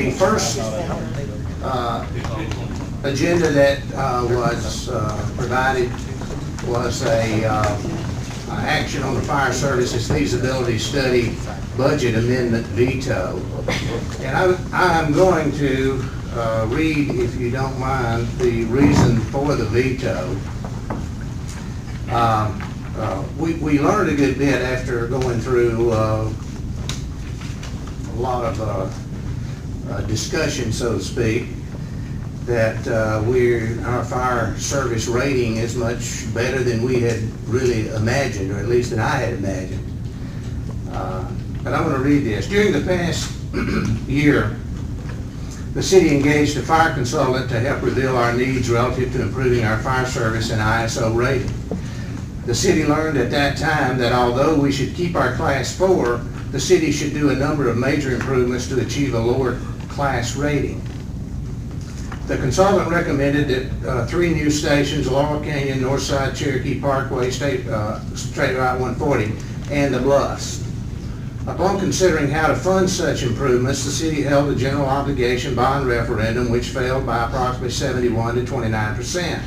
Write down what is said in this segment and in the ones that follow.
The first agenda that was provided was a action on the fire services feasibility study budget amendment veto. And I'm going to read, if you don't mind, the reason for the veto. We learned a good bit after going through a lot of discussion, so to speak, that our fire service rating is much better than we had really imagined, or at least than I had imagined. But I'm going to read this. During the past year, the city engaged a fire consultant to help reveal our needs relative to improving our fire service and ISO rating. The city learned at that time that although we should keep our class 4, the city should do a number of major improvements to achieve a lower class rating. The consultant recommended that 3 new stations, Laurel Canyon, Northside Cherokee Parkway, State Route 140, and the Bluffs. Upon considering how to fund such improvements, the city held a general obligation bond referendum which failed by approximately 71 to 29%.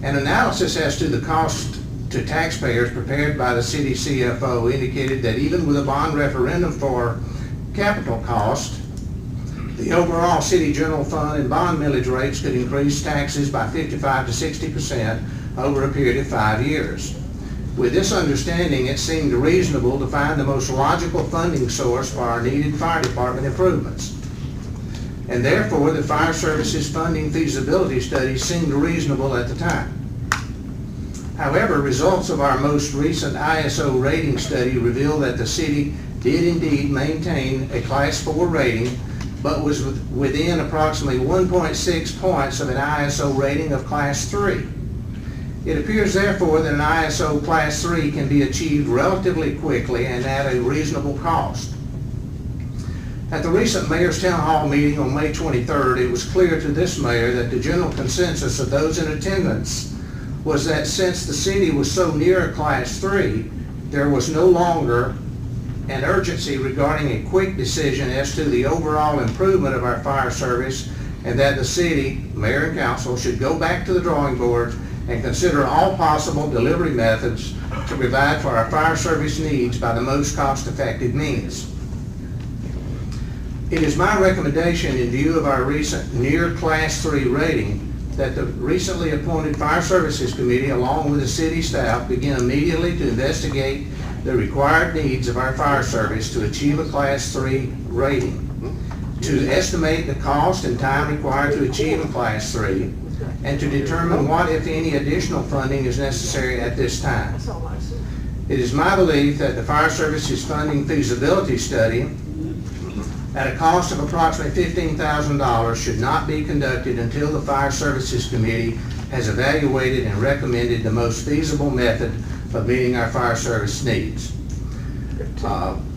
An analysis as to the cost to taxpayers prepared by the city CFO indicated that even with a bond referendum for capital cost, the overall city general fund and bond millage rates could increase taxes by 55 to 60% over a period of 5 years. With this understanding, it seemed reasonable to find the most logical funding source for our needed fire department improvements. And therefore, the fire services funding feasibility study seemed reasonable at the time. However, results of our most recent ISO rating study reveal that the city did indeed maintain a Class 4 rating, but was within approximately 1.6 points of an ISO rating of Class 3. It appears, therefore, that an ISO Class 3 can be achieved relatively quickly and at a reasonable cost. At the recent Mayor's Town Hall meeting on May 23rd, it was clear to this mayor that the general consensus of those in attendance was that since the city was so near a Class 3, there was no longer an urgency regarding a quick decision as to the overall improvement of our fire service, and that the city, mayor and council, should go back to the drawing board and consider all possible delivery methods to provide for our fire service needs by the most cost-effective means. It is my recommendation, in view of our recent near Class 3 rating, that the recently appointed Fire Services Committee, along with the city staff, begin immediately to investigate the required needs of our fire service to achieve a Class 3 rating, to estimate the cost and time required to achieve a Class 3, and to determine what, if any, additional funding is necessary at this time. It is my belief that the Fire Services Funding Feasibility Study, at a cost of approximately $15,000, should not be conducted until the Fire Services Committee has evaluated and recommended the most feasible method of meeting our fire service needs.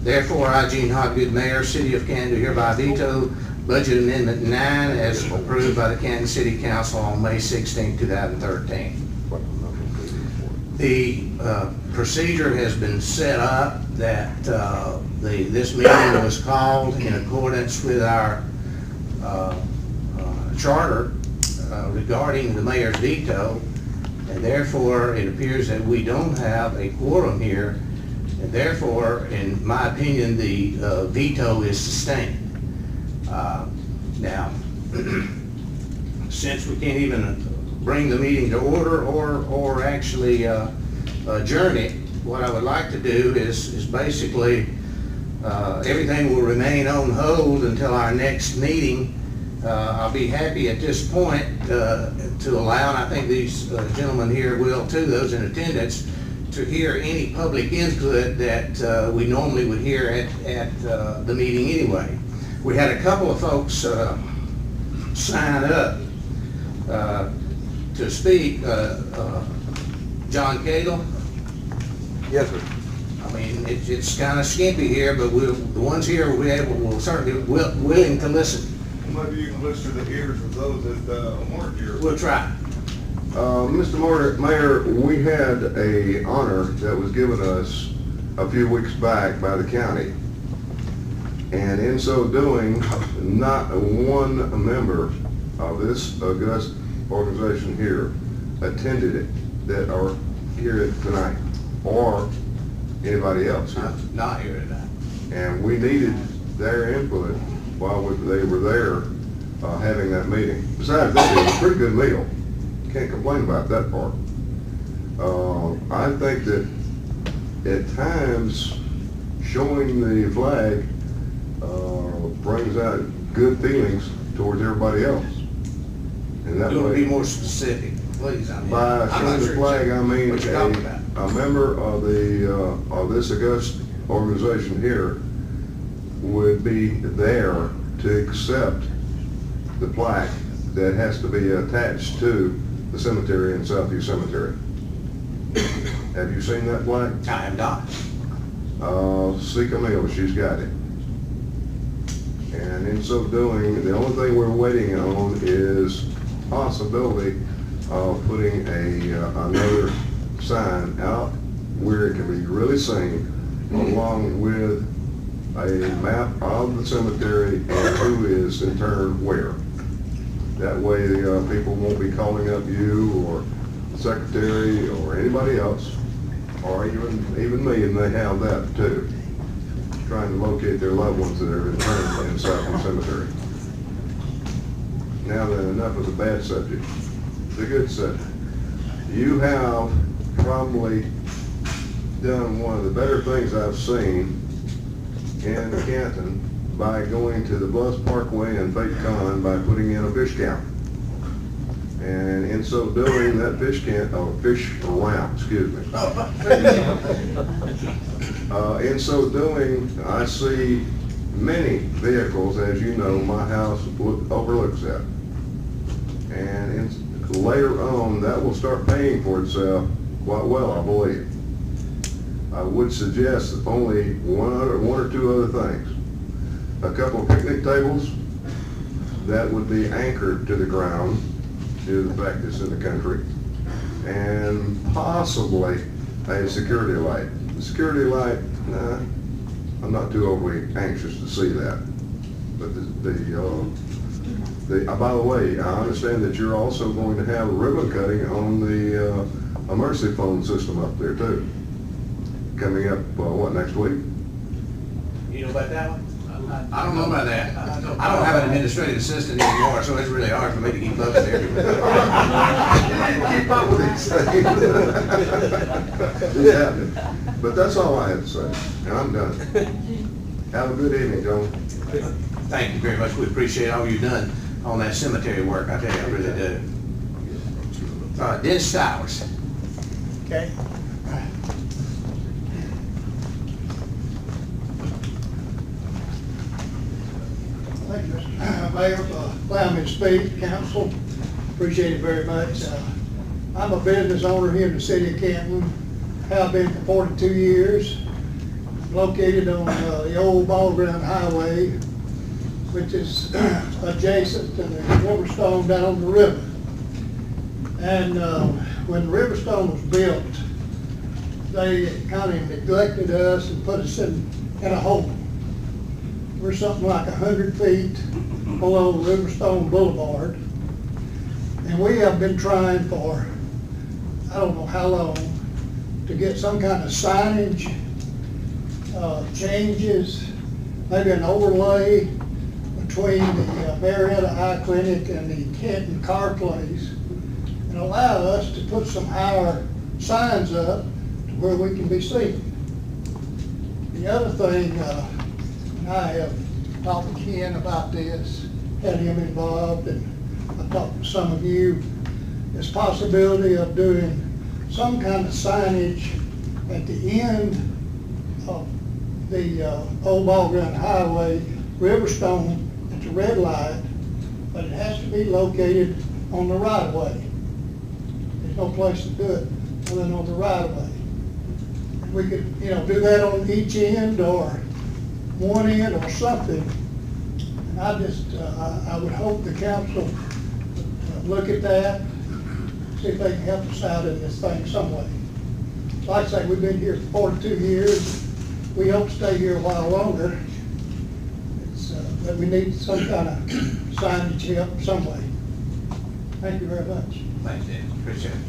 Therefore, I, Gene Hobgood, Mayor, City of Canton, do hereby veto Budget Amendment 9 as approved by the Canton City Council on May 16, 2013. The procedure has been set up that this meeting was called in accordance with our charter regarding the mayor's veto, and therefore it appears that we don't have a quorum here, and therefore, in my opinion, the veto is sustained. Now, since we can't even bring the meeting to order or actually adjourn it, what I would like to do is basically everything will remain on hold until our next meeting. I'll be happy at this point to allow, and I think these gentlemen here will too, those in attendance, to hear any public input that we normally would hear at the meeting anyway. We had a couple of folks sign up to speak. John Cagle? Yes, sir. I mean, it's kind of skimpy here, but the ones here will certainly be willing to listen. Maybe you can listen to the ears of those that weren't here. We'll try. Mr. Mayor, we had a honor that was given us a few weeks back by the county. And in so doing, not one member of this august organization here attended it that are here tonight, or anybody else here. Not here tonight. And we needed their input while they were there having that meeting. Besides that, it was a pretty good meal. Can't complain about that part. I think that at times, showing the flag brings out good feelings towards everybody else. And that You want to way, be more specific, please? by showing the flag, I mean what you're talking about. a member of this august organization here would be there to accept the plaque that has to be attached to the cemetery in Southview Cemetery. Have you seen that plaque? I have not. See Camille, she's got it. And in so doing, the only thing we're waiting on is possibility of putting another sign out where it can be really seen, along with a map of the cemetery and who is interred where. That way, people won't be calling up you or the secretary or anybody else, or even me, and they have that too, trying to locate their loved ones that are interned in Southview Cemetery. Now then, enough of the bad subject. The good subject. You have probably done one of the better things I've seen in Canton by going to the Bluffs Parkway and Fate Con by putting in a fish count. And in so doing, that fish ramp, excuse me. In so doing, I see many vehicles, as you know, my house overlooks that. And later on, that will start paying for itself quite well, I believe. I would suggest only one or two other things. A couple of picnic tables that would be anchored to the ground due to the fact it's in the country, and possibly a security light. The security light, I'm not too overly anxious to see that. But by the way, I understand that you're also going to have a ribbon cutting on the a Mercy phone system up there too. Coming up, next week? You know about that one? I don't know about that. I don't have an administrative assistant anymore, so it's really hard for me to keep up with everything. Keep up with these things. Yeah, but that's all I have to say, and I'm done. Have a good evening, gentlemen. Thank you very much. We appreciate all you've done on that cemetery work. I tell you, I really do. Dennis Stowers. Okay. Thank you, Mr. Mayor, for allowing me to speak, council. Appreciate it very much. I'm a business owner here in the city of Canton. Have been for 42 years. Located on the old Ball Ground Highway, which is adjacent to the Riverstone down on the river. And when Riverstone was built, they kind of neglected us and put us in a hole. We're something like 100 feet below Riverstone Boulevard. And we have been trying for, I don't know how long, to get some kind of signage, changes, maybe an overlay between the Marietta Eye Clinic and the Canton Car Place, and allow us to put some higher signs up to where we can be seen. The other thing, and I have talked to Ken about this, had him involved, and I talked to some of you, this possibility of doing some kind of signage at the end of the old Ball Ground Highway, Riverstone, at the red light, but it has to be located on the right of way. There's no place to do it other than on the right of way. We could, do that on each end or one end or something. And I would hope the council would look at that, see if they can help us out in this thing some way. Like I say, we've been here for 42 years. We hope to stay here a while longer. but we need some kind of signage help some way. Thank you very much. Thanks, Dan, appreciate it.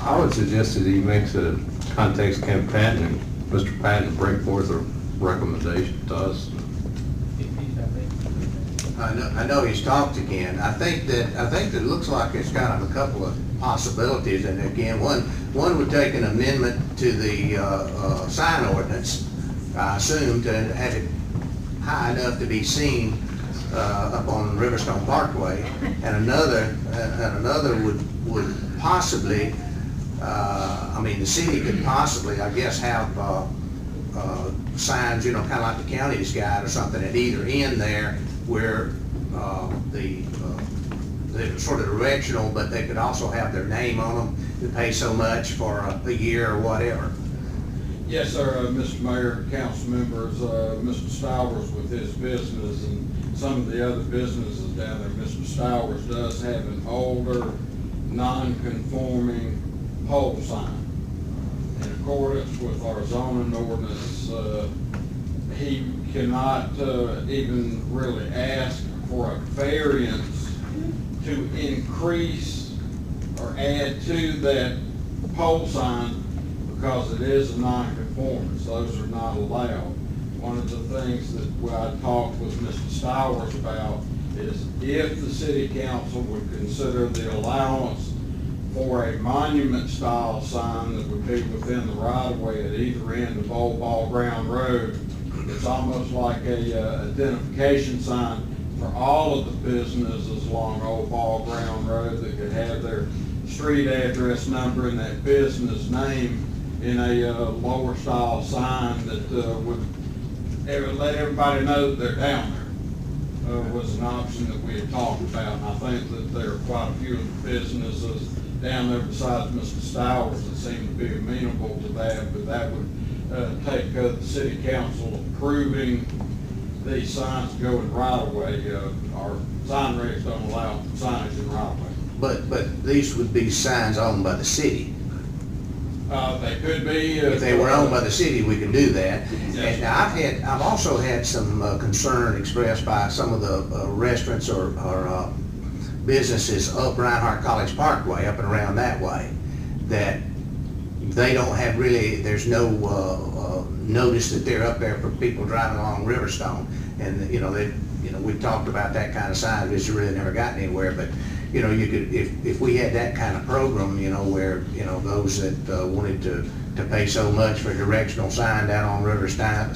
I would suggest that he makes a context Camp Canton, and Mr. Patton bring forth a recommendation to us. I know he's talked again. I think that it looks like it's kind of a couple of possibilities, and again, one would take an amendment to the sign ordinance, I assume, to have it high enough to be seen up on Riverstone Parkway, and another would possibly, I mean, the city could possibly, I guess, have signs, you know, kind of like the county's got or something at either end there, where they're sort of directional, but they could also have their name on them, to pay so much for a year or whatever. Yes, sir, Mr. Mayor, council members, Mr. Stowers with his business and some of the other businesses down there. Mr. Stowers does have an older, non-conforming pole sign. In accordance with our zoning ordinance, he cannot even really ask for a variance to increase or add to that pole sign because it is a non-conformance. Those are not allowed. One of the things that I talked with Mr. Stowers about is if the city council would consider the allowance for a monument-style sign that would be within the right-of-way at either end of Old Ball Ground Road. It's almost like a identification sign for all of the businesses along Old Ball Ground Road that could have their street address number and that business name in a lower style sign that would let everybody know that they're down there. Was an option that we had talked about, and I think that there are quite a few of the businesses down there besides Mr. Stowers that seem to be amenable to that, but that would take the city council approving these signs to go in right of way. Our sign regs don't allow signage in right of way. But these would be signs owned by the city. They could be. If they were owned by the city, we can do that. Yes. And I've also had some concern expressed by some of the restaurants or businesses up Reinhardt College Parkway, up and around that way, that they don't have really, there's no notice that they're up there for people driving along Riverstone. And, we've talked about that kind of sign, it's really never gotten anywhere, but, you could, if we had that kind of program, where, those that wanted to pay so much for a directional sign down on Riverstone,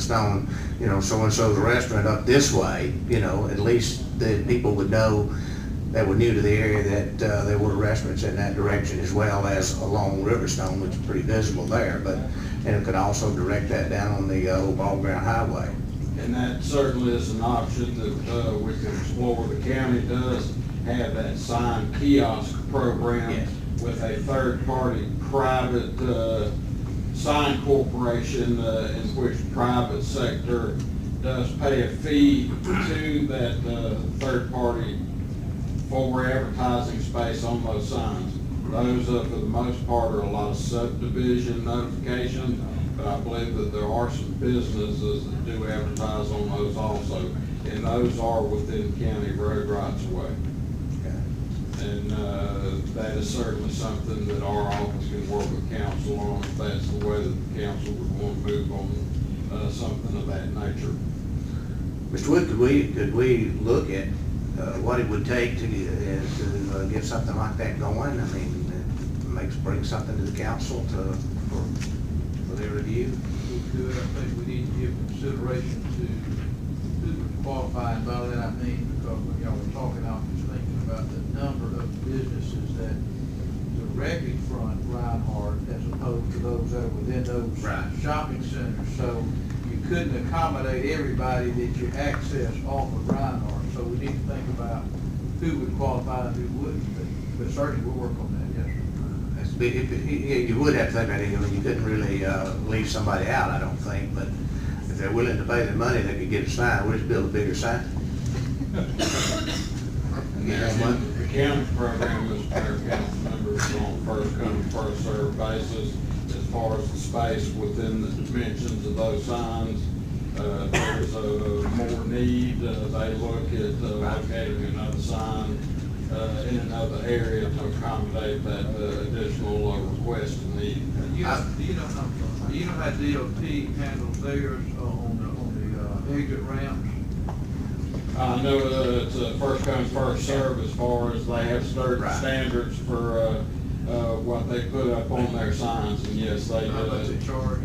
so-and-so's restaurant up this way, at least the people would know that were new to the area that there were restaurants in that direction as well as along Riverstone, which is pretty visible there, and it could also direct that down on the Old Ball Ground Highway. And that certainly is an option that we can explore. The county does have that sign kiosk program. Yes. With a third-party private sign corporation in which the private sector does pay a fee to that third party for advertising space on those signs. Those, for the most part, are a lot of subdivision notification, but I believe that there are some businesses that do advertise on those also, and those are within county road rights of way. And that is certainly something that our office can work with council on, if that's the way that the council would want to move on something of that nature. Mr. Wood, could we look at what it would take to get something like that going? I mean, bring something to the council for their review? We could. I think we need to give consideration to who would qualify, and by that I mean, because when y'all were talking, I was just thinking about the number of businesses that directly front Reinhardt as opposed to those that are within those Right. shopping centers. So you couldn't accommodate everybody that you access off of Reinhardt. So we need to think about who would qualify and who wouldn't be. But certainly we'll work on that, yes, sir. You would have to think about it, you couldn't really leave somebody out, I don't think, but if they're willing to pay the money, they could get a sign, we'll just build a bigger sign. The county program is for council members on first come, first served basis as far as the space within the dimensions of those signs. there's more need, they look at locating another sign in another area to accommodate that additional request and need. Do you know how DOT handles theirs on the exit ramps? I know it's a first come, first serve as far as they have certain standards for what they put up on their signs, and yes, they How much they charge?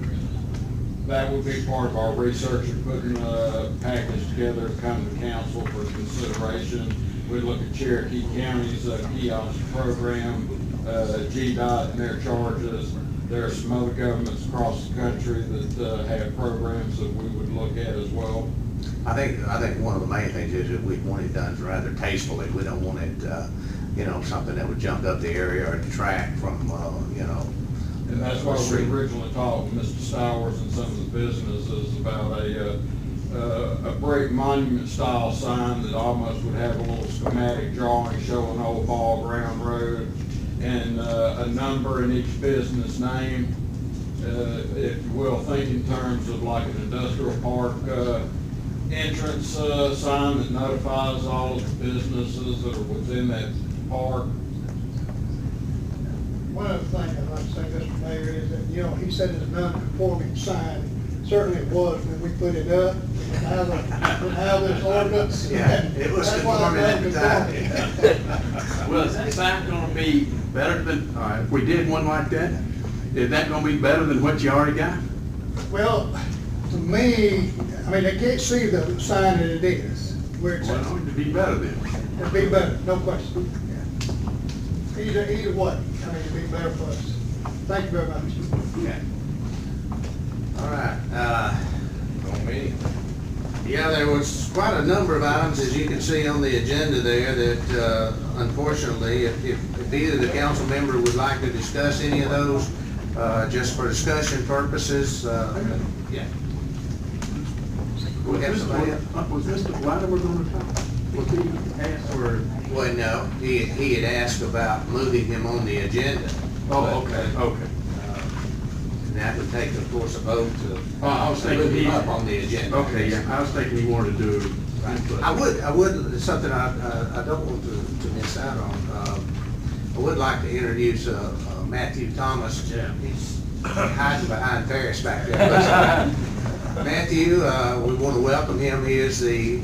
that would be part of our research and putting a package together to come to council for consideration. We look at Cherokee County's kiosk program, GDOT and their charges. There are some other governments across the country that have programs that we would look at as well. I think one of the main things is that we want it done rather tastefully. We don't want it, something that would jump up the area or detract from, And that's why we originally talked with Mr. Stowers and some of the businesses about a brick monument style sign that almost would have a little schematic drawing showing Old Ball Ground Road and a number in each business name. If you will, think in terms of like an industrial park entrance sign that notifies all of the businesses that are within that park. One other thing I'd like to say, Mr. Mayor, is that, he said it's a non-conforming sign. Certainly it was when we put it up, and how this ordinance. Yeah, it was That's why conforming at the non-conforming. Well, is that sign gonna be better than, if we did one like that, is that gonna be better than what you already got? Well, to me, they can't see the sign that it is, where it's Well, at. it'd be better then. It'd be better, no question. Either way, it'd be better for us. Thank you very much. Okay. All right. Yeah, there was quite a number of items, as you can see on the agenda there, that unfortunately, if either the council member would like to discuss any of those, just for discussion purposes, yeah. We have somebody else? Was Mr. Latimer gonna talk? Was he asked for? Well, no, he had asked about moving him on the agenda. Oh, okay. And that would take, of course, a vote to I was thinking move he. him up on the agenda. Okay, yeah, I was thinking he wanted to do. I would, it's something I don't want to miss out on. I would like to introduce Matthew Thomas. Yeah. He's hiding behind Ferris back there. Matthew, we want to welcome him. He is the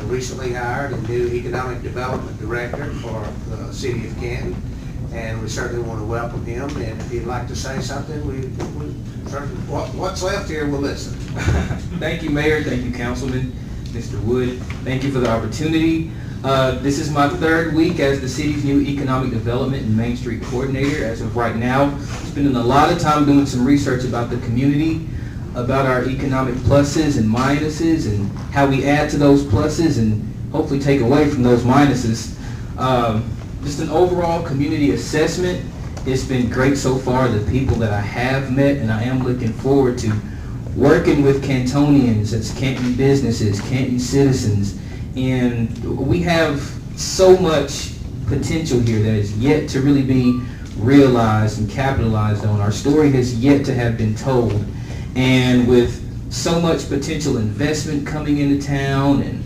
recently hired and new Economic Development Director for the City of Canton. And we certainly want to welcome him. And if he'd like to say something, we certainly, what's left here, we'll listen. Thank you, Mayor. Thank you, Councilman, Mr. Wood. Thank you for the opportunity. This is my third week as the city's new Economic Development and Main Street Coordinator. As of right now, spending a lot of time doing some research about the community, about our economic pluses and minuses, and how we add to those pluses and hopefully take away from those minuses. Just an overall community assessment. It's been great so far, the people that I have met, and I am looking forward to working with Cantonians, as Canton businesses, Canton citizens, and we have so much potential here that is yet to really be realized and capitalized on. Our story has yet to have been told, and with so much potential investment coming into town and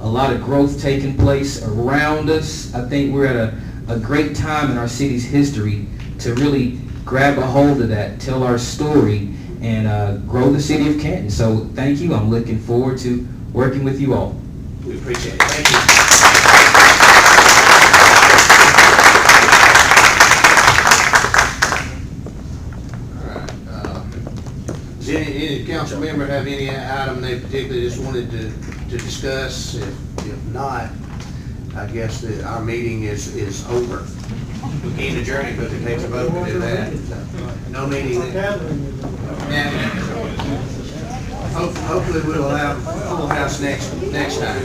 a lot of growth taking place around us, I think we're at a great time in our city's history to really grab a hold of that, tell our story, and grow the city of Canton. So thank you. I'm looking forward to working with you all. We appreciate it. Thank you. All right. Does any council member have any item they particularly just wanted to discuss? If not, I guess that our meeting is over. We can't adjourn it because it takes a vote to do that. No meeting. Hopefully we'll have a full house next time.